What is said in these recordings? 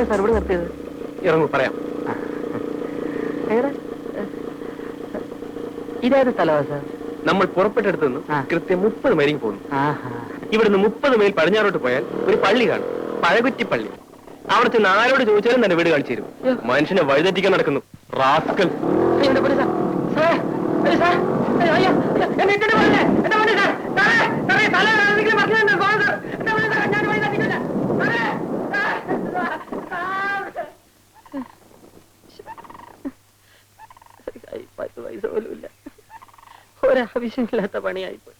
എവിടെയാണ് സാർ ഇവിടെ നിർത്തിയത്? ഇറങ്ങൂ, പറയാം. ഇതേത് സ്ഥലമാണ് സാർ? നമ്മൾ പുറപ്പെട്ടെടുത്ത് നിന്ന് കൃത്യം 30 മൈലിൽ പോകുന്നു. ഇവിടുന്ന് 30 മൈൽ പടിഞ്ഞാറോട്ട് പോയാൽ ഒരു പള്ളി കാണും, പഴകുറ്റി പള്ളി. അവിടെ ചെന്ന് ആരോട് ചോദിച്ചാലും തന്നെ വീട് കാണിച്ചു തരും. മനുഷ്യനെ വഴിതെറ്റിക്കാൻ നടക്കുന്നു റാസ്കൽ. പൈസ പോലും ഇല്ല, ഒരാവശ്യമില്ലാത്ത പണിയായിപ്പോയി.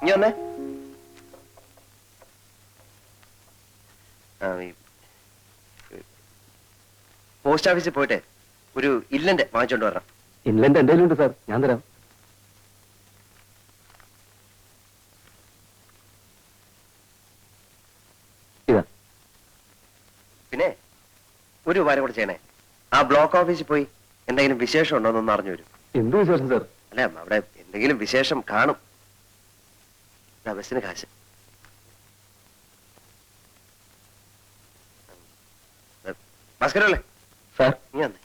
നീ വന്നേ. പോസ്റ്റ് ഓഫീസിൽ പോയിട്ട് ഒരു ഇല്ലന്റ് വാങ്ങിച്ചോണ്ട് വരണം. ഇല്ലന്റ് എന്റെ ഉണ്ട് സാർ, ഞാൻ തരാം. ഇതാ. പിന്നെ ഒരു ഉപകാരം കൂടെ ചെയ്യണേ. ആ ബ്ലോക്ക് ഓഫീസിൽ പോയി എന്തെങ്കിലും വിശേഷം ഉണ്ടോ എന്നൊന്ന് അറിഞ്ഞു വരും. എന്ത് വിശേഷം സാർ? അല്ല, അവിടെ എന്തെങ്കിലും വിശേഷം കാണും. ബസ്സിന് കാശ്. ഭാസ്കരല്ലേ സാർ? നീ വന്നേ.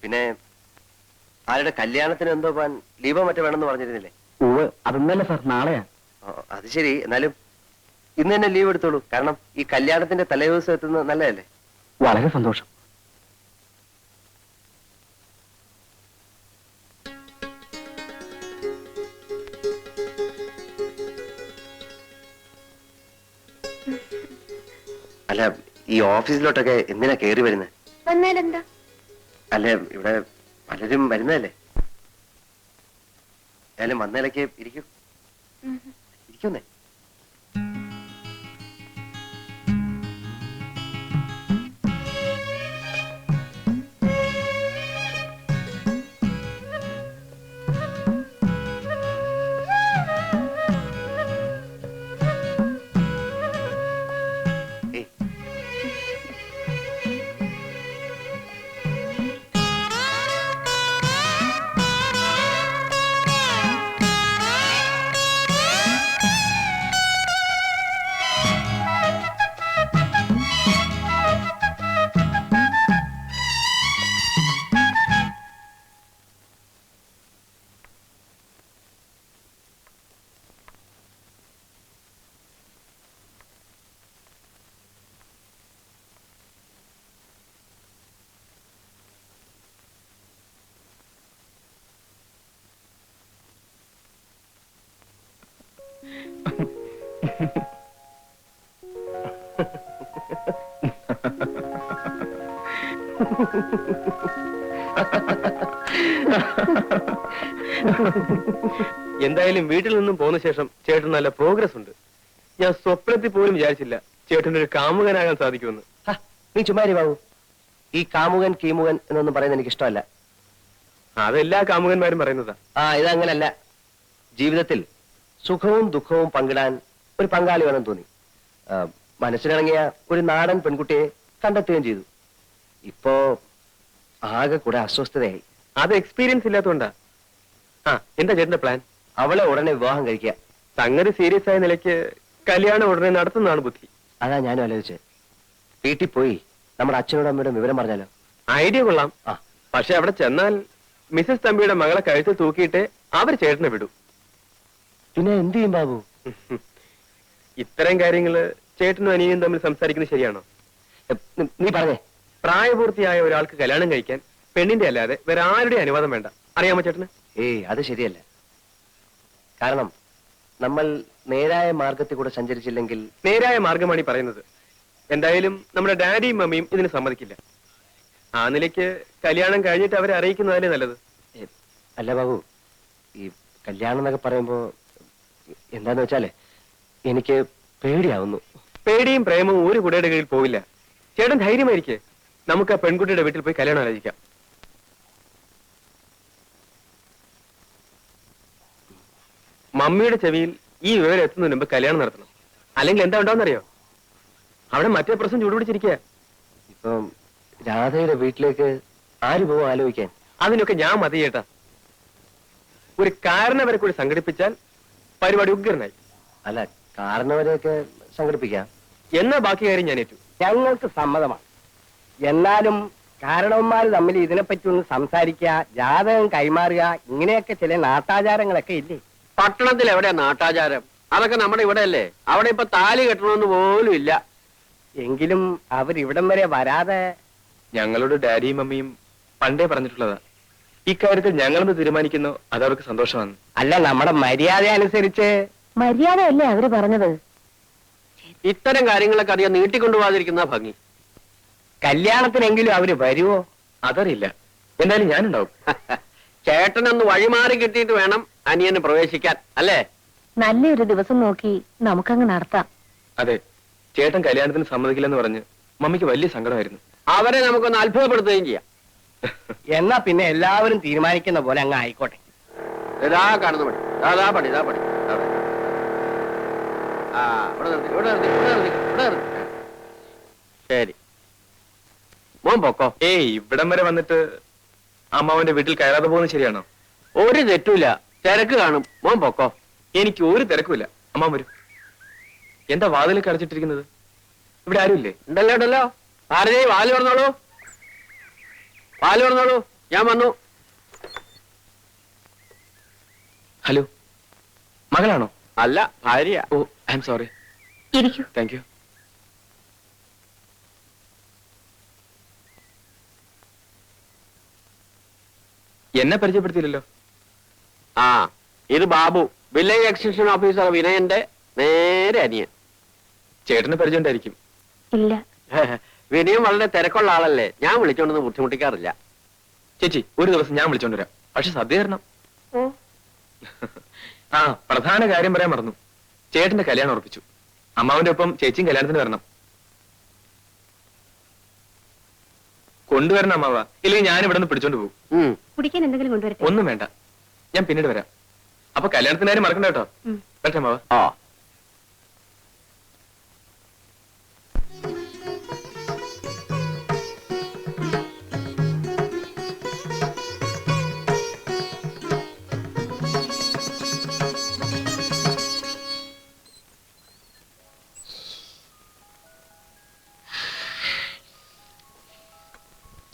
പിന്നെ ആരുടെ കല്യാണത്തിന് എന്തോ പോവാൻ ലീവോ മറ്റോ വേണമെന്ന് പറഞ്ഞിരുന്നില്ലേ? അതൊന്നല്ല സാർ, നാളെയാ. അത് ശരി, എന്നാലും ഇന്ന് തന്നെ ലീവ് എടുത്തോളൂ. കാരണം ഈ കല്യാണത്തിന്റെ തലേദിവസം എത്തുന്നത് നല്ലതല്ലേ? വളരെ സന്തോഷം. അല്ല, ഈ ഓഫീസിലോട്ടൊക്കെ എന്തിനാ കയറി വരുന്നത്? വന്നാലെന്താ? അല്ല, ഇവിടെ പലരും വരുന്നതല്ലേ. ഏതായാലും വന്നതിലേക്ക് ഇരിക്കൂ. ഇരിക്കുന്നേ. എന്തായാലും വീട്ടിൽ നിന്നും പോന്ന ശേഷം ചേട്ടൻ നല്ല പ്രോഗ്രസ് ഉണ്ട്. ഞാൻ സ്വപ്നത്തിൽ പോലും വിചാരിച്ചില്ല ചേട്ടൻ്റെ ഒരു കാമുകനാകാൻ സാധിക്കുമെന്ന്. നീ ചുമ്മാരി ബാബു. ഈ കാമുകൻ കീമുകൻ എന്നൊന്നും പറയുന്നത് എനിക്ക് ഇഷ്ടമല്ല. അതെല്ലാ കാമുകന്മാരും പറയുന്നതാ. ഇതങ്ങനല്ല. ജീവിതത്തിൽ സുഖവും ദുഃഖവും പങ്കിടാൻ ഒരു പങ്കാളി വേണം തോന്നി. മനസ്സിലിറങ്ങിയ ഒരു നാടൻ പെൺകുട്ടിയെ കണ്ടെത്തുകയും ചെയ്തു. ഇപ്പോ ആകെ കൂടെ അസ്വസ്ഥതയായി. അത് എക്സ്പീരിയൻസ് ഇല്ലാത്തതുകൊണ്ടാ. എന്താ ചേട്ടന്റെ പ്ലാൻ? അവളെ ഉടനെ വിവാഹം കഴിക്കുക. സംഗതി സീരിയസ് ആയ നിലയ്ക്ക് കല്യാണം ഉടനെ നടത്തുന്നതാണ് ബുദ്ധി. അതാ ഞാനും ആലോചിച്ചത്. വീട്ടിൽ പോയി നമ്മുടെ അച്ഛനോടും അമ്മയോടും വിവരം പറഞ്ഞാലോ? ഐഡിയ കൊള്ളാം. പക്ഷെ അവിടെ ചെന്നാൽ മിസസ് തമ്പിയുടെ മകളെ കഴുത്തിൽ തൂക്കിയിട്ട് അവർ ചേട്ടനെ വിടും. പിന്നെ എന്ത് ചെയ്യും ബാബു? ഇത്തരം കാര്യങ്ങള് ചേട്ടനും അനിയനും തമ്മിൽ സംസാരിക്കുന്നത് ശരിയാണോ? നീ പറഞ്ഞേ. പ്രായപൂർത്തിയായ ഒരാൾക്ക് കല്യാണം കഴിക്കാൻ പെണ്ണിന്റെ അല്ലാതെ വേറെ ആരുടെ അനുവാദം വേണ്ട. അറിയാമോ ചേട്ടന്? അത് ശരിയല്ല. കാരണം നമ്മൾ നേരായ മാർഗത്തിൽ കൂടെ സഞ്ചരിച്ചില്ലെങ്കിൽ. നേരായ മാർഗമാണ് ഈ പറയുന്നത്. എന്തായാലും നമ്മുടെ ഡാഡിയും മമ്മിയും ഇതിന് സമ്മതിക്കില്ല. ആ നിലയ്ക്ക് കല്യാണം കഴിഞ്ഞിട്ട് അവരെ അറിയിക്കുന്നതല്ലേ നല്ലത്. അല്ല ബാബു, ഈ കല്യാണം എന്നൊക്കെ പറയുമ്പോ എന്താന്ന് വെച്ചാലേ എനിക്ക് പേടിയാവുന്നു. പേടിയും പ്രേമവും ഒരു കുടയുടെ കീഴിൽ പോവില്ല. ചേട്ടൻ ധൈര്യമായിരിക്കേ. നമുക്ക് ആ പെൺകുട്ടിയുടെ വീട്ടിൽ പോയി കല്യാണം ആലോചിക്കാം. മമ്മിയുടെ ചെവിയിൽ ഈ വിവരം എത്തുന്നതിന് മുമ്പ് കല്യാണം നടത്തണം. അല്ലെങ്കിൽ എന്താ ഉണ്ടാവുന്നറിയോ? അവിടെ മറ്റേ പ്രശ്നം ചൂടുപിടിച്ചിരിക്കുക. ഇപ്പം രാധയുടെ വീട്ടിലേക്ക് ആര് പോവും ആലോചിക്കാൻ? അതിനൊക്കെ ഞാൻ മതി ചേട്ടാ. ഒരു കാരണം വരെ കൂടി സംഘടിപ്പിച്ചാൽ പരിപാടി ഉഗ്രനായി. അല്ല, കാരണവരെയൊക്കെ സംഘടിപ്പിക്കാം. എന്നാ ബാക്കി കാര്യം ഞാൻ ഏറ്റു. ഞങ്ങൾക്ക് സമ്മതമാണ്. എന്നാലും കാരണവന്മാർ തമ്മിൽ ഇതിനെപ്പറ്റി ഒന്ന് സംസാരിക്കുക, ജാതകം കൈമാറുക, ഇങ്ങനെയൊക്കെ ചില നാട്ടാചാരങ്ങളൊക്കെ ഇല്ലേ? പട്ടണത്തിൽ എവിടെയാ നാട്ടാചാരം? അതൊക്കെ നമ്മുടെ ഇവിടെ അല്ലേ. അവിടെ ഇപ്പൊ താലി കെട്ടണമെന്ന് പോലും ഇല്ല. എങ്കിലും അവരിവിടം വരെ വരാതെ. ഞങ്ങളോട് ഡാഡിയും മമ്മിയും പണ്ടേ പറഞ്ഞിട്ടുള്ളതാ, ഇക്കാര്യത്തിൽ ഞങ്ങളെന്ന് തീരുമാനിക്കുന്നു അതവർക്ക് സന്തോഷമാണ്. അല്ല, നമ്മുടെ മര്യാദ അനുസരിച്ച്. മര്യാദയല്ലേ അവര് പറഞ്ഞത്? ഇത്തരം കാര്യങ്ങളൊക്കെ അറിയാൻ നീട്ടിക്കൊണ്ടുപോകാതിരിക്കുന്ന ഭംഗി. കല്യാണത്തിനെങ്കിലും അവര് വരുവോ? അതറിയില്ല. എന്തായാലും ഞാനുണ്ടാവും. ചേട്ടനൊന്ന് വഴിമാറി കിട്ടിയിട്ട് വേണം അനിയന് പ്രവേശിക്കാൻ, അല്ലേ? നല്ലൊരു ദിവസം നോക്കി നമുക്കങ്ങ് നടത്താം. അതെ, ചേട്ടൻ കല്യാണത്തിന് സമ്മതിക്കില്ലെന്ന് പറഞ്ഞ് മമ്മിക്ക് വലിയ സങ്കടമായിരുന്നു. അവരെ നമുക്കൊന്ന് അത്ഭുതപ്പെടുത്തുകയും ചെയ്യാം. എന്നാ പിന്നെ എല്ലാവരും തീരുമാനിക്കുന്ന പോലെ അങ്ങ് ആയിക്കോട്ടെ. ഇതാ കാണുന്ന പടി, ഇതാ പടി, ഇതാ പടി. ആ, ഇവിടെ നിർത്തി, ഇവിടെ നിർത്തി, ഇവിടെ നിർത്തി, ഇവിടെ നിർത്തി. ശരി, മോൻ പൊക്കോ. ഏയ്, ഇവിടം വരെ വന്നിട്ട് അമ്മാവന്റെ വീട്ടിൽ കയറാതെ പോകുന്നത് ശരിയാണോ? ഒരു തെറ്റുമില്ല, തിരക്ക് കാണും. മോൻ പൊക്കോ. എനിക്ക് ഒരു തിരക്കുമില്ല. അമ്മാവൻ വരും. എന്താ വാതിലൊക്കെ അടച്ചിട്ടിരിക്കുന്നത്? ഇവിടെ ആരുമില്ലേ? ഉണ്ടല്ലോ ഉണ്ടല്ലോ. ഭാരതി, വാല് തുറന്നോളൂ, വാല് തുറന്നോളൂ. ഞാൻ വന്നു. ഹലോ, മകളാണോ? അല്ല, ഭാര്യ. ഓ, ഐ എം സോറി. ഇരിക്കൂ. Thank you. എന്നെ പരിചയപ്പെടുത്തിയില്ലല്ലോ. ആ, ഇത് ബാബു, വില്ലേജ് എക്സ്റ്റൻഷൻ ഓഫീസർ വിനയന്റെ നേരെ അനിയൻ. ചേട്ടന് പരിചയം ഉണ്ടായിരിക്കും. ഇല്ല. വിനയം വളരെ തിരക്കുള്ള ആളല്ലേ, ഞാൻ വിളിച്ചോണ്ടൊന്നും ബുദ്ധിമുട്ടിക്കാറില്ല. ചേച്ചി, ഒരു ദിവസം ഞാൻ വിളിച്ചോണ്ട് വരാം. പക്ഷെ സദ്യ തരണം. ഓ, ആ, പ്രധാന കാര്യം പറയാൻ മറന്നു. ചേട്ടന്റെ കല്യാണം ഉറപ്പിച്ചു. അമ്മാവന്റെ ഒപ്പം ചേച്ചിയും കല്യാണത്തിന് വരണം. കൊണ്ടുവരണം അമ്മാവ, ഇല്ലെങ്കിൽ ഞാൻ ഇവിടെ നിന്ന് പിടിച്ചോണ്ട് പോകും. കുടിക്കാൻ എന്തെങ്കിലും കൊണ്ടുവരട്ടെ? ഒന്നും വേണ്ട, ഞാൻ പിന്നീട് വരാം. അപ്പൊ കല്യാണത്തിന് കാര്യം മറക്കണ്ട കേട്ടോ. പറ്റേ അമ്മാവ. ആ,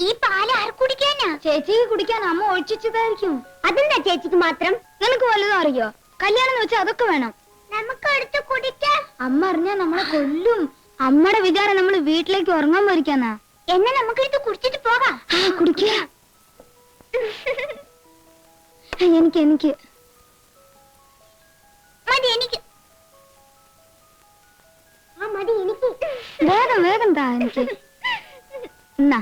ഈ പാല് ആര് കുടിക്കാനാ? ചേച്ചിക്ക് കുടിക്കാൻ അമ്മ ഒഴിച്ചതായിരിക്കും. അതെന്താ ചേച്ചിക്ക് മാത്രം? നിനക്ക് വല്ലതും അറിയോ? കല്യാണം എന്ന് വെച്ചാൽ അതൊക്കെ വേണം. നമുക്ക് എടുത്ത് കുടിക്കാം. അമ്മ അറിഞ്ഞാ നമ്മളെ കൊല്ലും. അമ്മയുടെ വിചാരം നമ്മൾ വീട്ടിലേക്ക് ഉറങ്ങാൻ പോയിരിക്കാന്നാ. എന്നാ നമുക്ക് എടുത്ത് കുടിച്ചിട്ട് പോകാം. കുടിക്കുക. എനിക്ക് മതി, എനിക്ക് മതി, എനിക്ക് വേഗം വേഗം താ. എനിക്ക് എന്നാ